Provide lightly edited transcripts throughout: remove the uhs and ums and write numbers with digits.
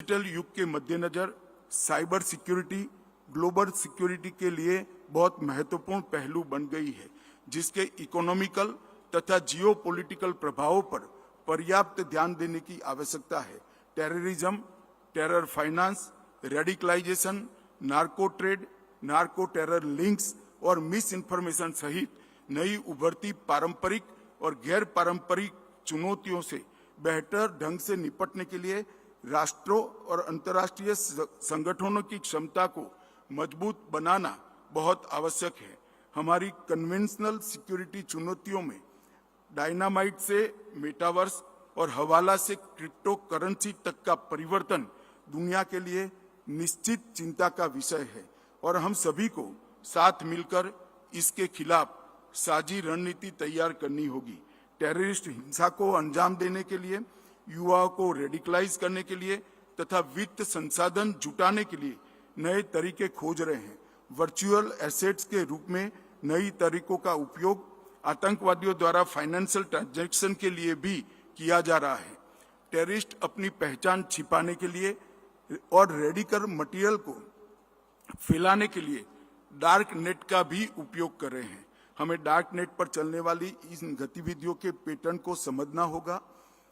Digital युग के मद्देनजर साइबर सिक्योरिटी ग्लोबल सिक्योरिटी के लिए बहुत महत्वपूर्ण पहलू बन गई है, जिसके इकोनॉमिकल तथा जियो पॉलिटिकल प्रभावों पर पर्याप्त ध्यान देने की आवश्यकता है। Terrorism, terror finance, radicalisation, narco trade, narco terror links और मिस इन्फॉर्मेशन सहित नई उभरती पारंपरिक और गैर पारंपरिक चुनौतियों से बेहतर ढंग से निपटने के लिए राष्ट्रों और अंतर्राष्ट्रीय संगठनों की क्षमता को मजबूत बनाना बहुत आवश्यक है। हमारी कन्वेंशनल सिक्योरिटी चुनौतियों में डायनामाइट से मेटावर्स और हवाला से क्रिप्टो करेंसी तक का परिवर्तन दुनिया के लिए निश्चित चिंता का विषय है और हम सभी को साथ मिलकर इसके खिलाफ साझी रणनीति तैयार करनी होगी। टेररिस्ट हिंसा को अंजाम देने के लिए, युवाओं को रेडिकलाइज करने के लिए तथा वित्त संसाधन जुटाने के लिए नए तरीके खोज रहे हैं। वर्चुअल एसेट्स के रूप में नई तरीकों का उपयोग आतंकवादियों द्वारा फाइनेंशियल ट्रांजैक्शन के लिए भी किया जा रहा है। टेररिस्ट अपनी पहचान छिपाने के लिए और रेडिकल मटेरियल को फैलाने के लिए डार्क नेट का भी उपयोग कर रहे हैं। हमें डार्क नेट पर चलने वाली इन गतिविधियों के पैटर्न को समझना होगा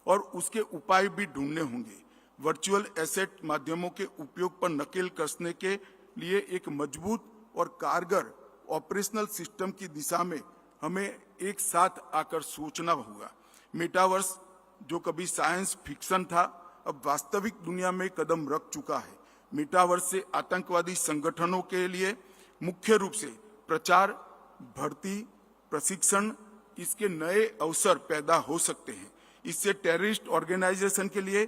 और उसके उपाय भी ढूंढने होंगे। वर्चुअल एसेट माध्यमों के उपयोग पर नकेल कसने के लिए एक मजबूत और कारगर ऑपरेशनल सिस्टम की दिशा में हमें एक साथ आकर सोचना होगा। मेटावर्स, जो कभी साइंस फिक्शन था, अब वास्तविक दुनिया में कदम रख चुका है। मेटावर्स से आतंकवादी संगठनों के लिए मुख्य रूप से प्रचार, भर्ती, प्रशिक्षण, इसके नए अवसर पैदा हो सकते हैं। इससे टेररिस्ट ऑर्गेनाइजेशन के लिए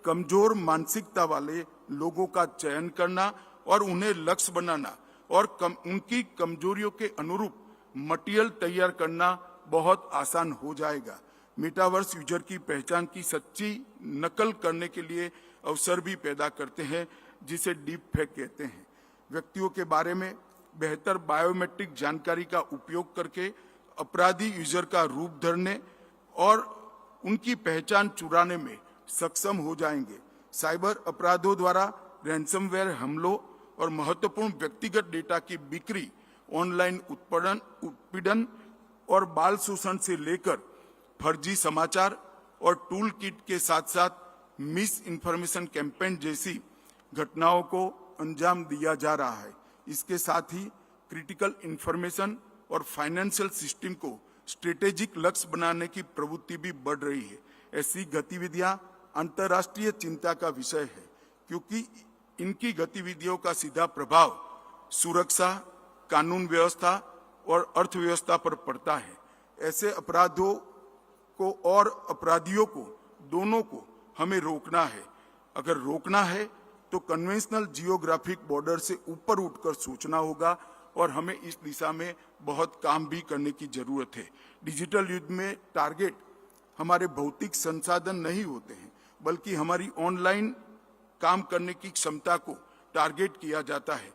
कमजोर मानसिकता वाले लोगों का चयन करना और उन्हें लक्ष्य बनाना और उनकी कमजोरियों के अनुरूप मटेरियल तैयार करना बहुत आसान हो जाएगा। मेटावर्स यूजर की पहचान की सच्ची नकल करने के लिए अवसर भी पैदा करते हैं, जिसे डीप फेक कहते हैं। व्यक्तियों के बारे में बेहतर बायोमेट्रिक जानकारी का उपयोग करके अपराधी यूजर का रूप धरने और उनकी पहचान चुराने में सक्षम हो जाएंगे। साइबर अपराधों द्वारा रैंसमवेयर हमलों और महत्वपूर्ण व्यक्तिगत डेटा की बिक्री, ऑनलाइन उत्पीड़न और बाल शोषण से लेकर फर्जी समाचार और टूल किट के साथ साथ मिस इन्फॉर्मेशन कैंपेन जैसी घटनाओं को अंजाम दिया जा रहा है। इसके साथ ही क्रिटिकल इंफॉर्मेशन और फाइनेंशियल सिस्टम को स्ट्रेटेजिक लक्ष्य बनाने की प्रवृत्ति भी बढ़ रही है। ऐसी गतिविधियां अंतर्राष्ट्रीय चिंता का विषय है, क्योंकि इनकी गतिविधियों का सीधा प्रभाव सुरक्षा, कानून व्यवस्था और अर्थव्यवस्था पर पड़ता है। ऐसे अपराधों को और अपराधियों को, दोनों को हमें रोकना है। अगर रोकना है तो कन्वेंशनल जियोग्राफिक बॉर्डर से ऊपर उठकर सोचना होगा और हमें इस दिशा में बहुत काम भी करने की जरूरत है। डिजिटल युग में टारगेट हमारे भौतिक संसाधन नहीं होते हैं, बल्कि हमारी ऑनलाइन काम करने की क्षमता को टारगेट किया जाता है।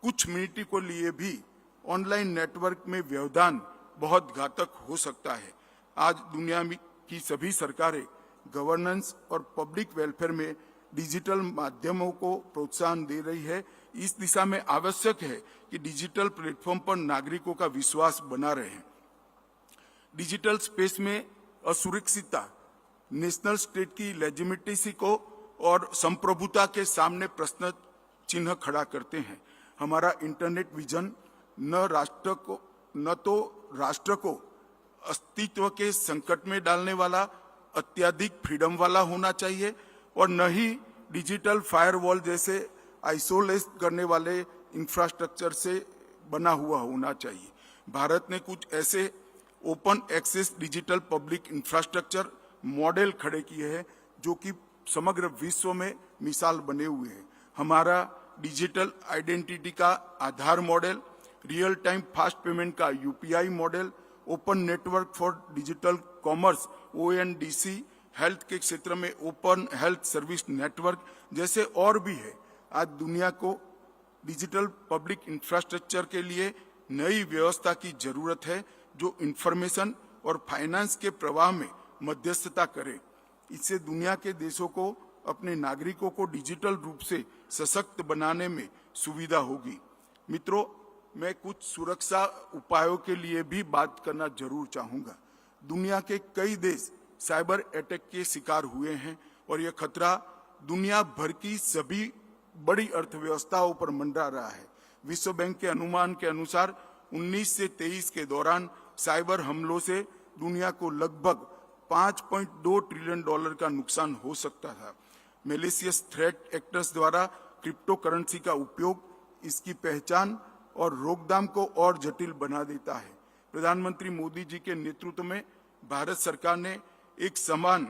कुछ मिनट के लिए भी ऑनलाइन नेटवर्क में व्यवधान बहुत घातक हो सकता है। आज दुनिया की सभी सरकारें गवर्नेंस और पब्लिक वेलफेयर में डिजिटल माध्यमों को प्रोत्साहन दे रही है। इस दिशा में आवश्यक है कि डिजिटल प्लेटफॉर्म पर नागरिकों का विश्वास बना रहे। डिजिटल स्पेस में असुरक्षितता नेशनल स्टेट की लेजिटिमेसी को और संप्रभुता के सामने प्रश्न चिन्ह खड़ा करते हैं। हमारा इंटरनेट विजन न तो राष्ट्र को अस्तित्व के संकट में डालने वाला अत्यधिक फ्रीडम वाला होना चाहिए और न ही डिजिटल फायरवॉल जैसे आइसोलेट करने वाले इंफ्रास्ट्रक्चर से बना हुआ होना चाहिए। भारत ने कुछ ऐसे open access digital public infrastructure model खड़े किए हैं जो कि समग्र विश्व में मिसाल बने हुए हैं। हमारा डिजिटल आइडेंटिटी का Aadhaar model, real time fast payment का UPI model, open network for digital commerce ONDC, health के क्षेत्र में ओपन हेल्थ सर्विस नेटवर्क जैसे और भी है। आज दुनिया को डिजिटल पब्लिक इंफ्रास्ट्रक्चर के लिए नई व्यवस्था की जरूरत है, जो इंफॉर्मेशन और फाइनेंस के प्रवाह में मध्यस्थता करे। इससे दुनिया के देशों को अपने नागरिकों को डिजिटल रूप से सशक्त बनाने में सुविधा होगी। मित्रों, मैं कुछ सुरक्षा उपायों के लिए भी बात करना जरूर चाहूंगा। दुनिया के कई देश साइबर अटैक के शिकार हुए हैं और यह खतरा दुनिया भर की सभी बड़ी अर्थव्यवस्थाओं पर मंडरा रहा है। विश्व बैंक के अनुमान के अनुसार 19 से 23 के दौरान साइबर हमलों से दुनिया को लगभग $5.2 ट्रिलियन का नुकसान हो सकता था। मैलिशियस थ्रेट एक्टर्स द्वारा क्रिप्टो करेंसी का उपयोग इसकी पहचान और रोकथाम को और जटिल बना देता है। प्रधानमंत्री मोदी जी के नेतृत्व में भारत सरकार ने एक समान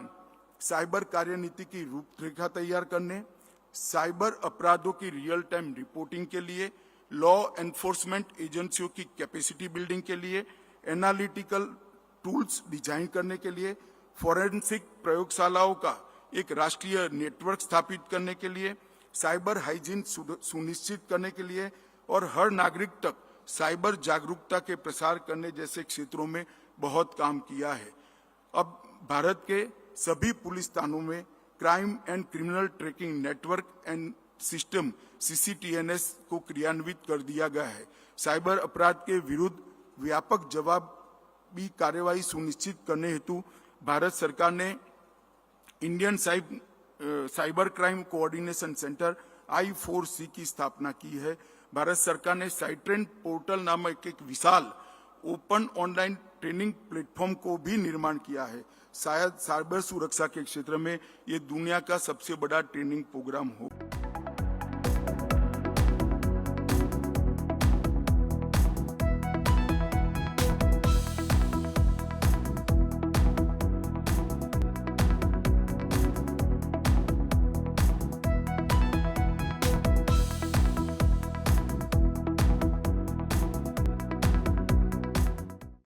साइबर कार्यनीति की रूपरेखा तैयार करने, साइबर अपराधों की रियल टाइम रिपोर्टिंग के लिए, लॉ एनफोर्समेंट एजेंसियों की कैपेसिटी बिल्डिंग के लिए, एनालिटिकल टूल्स डिजाइन करने के लिए, फॉरेंसिक प्रयोगशालाओं का एक राष्ट्रीय नेटवर्क स्थापित करने के लिए, साइबर हाइजीन सुनिश्चित करने के लिए और हर नागरिक तक साइबर जागरूकता के प्रसार करने जैसे क्षेत्रों में बहुत काम किया है। अब भारत के सभी पुलिस थानों में crime and criminal tracking network and system CCTNS को क्रियान्वित कर दिया गया है। साइबर अपराध के विरुद्ध व्यापक जवाबी कार्यवाही सुनिश्चित करने हेतु भारत सरकार ने Indian cyber crime coordination centre I4C की स्थापना की है। भारत सरकार ने साइट्रेन पोर्टल नामक एक विशाल ओपन ऑनलाइन ट्रेनिंग प्लेटफॉर्म को भी निर्माण किया है। शायद साइबर सुरक्षा के क्षेत्र में ये दुनिया का सबसे बड़ा ट्रेनिंग प्रोग्राम हो।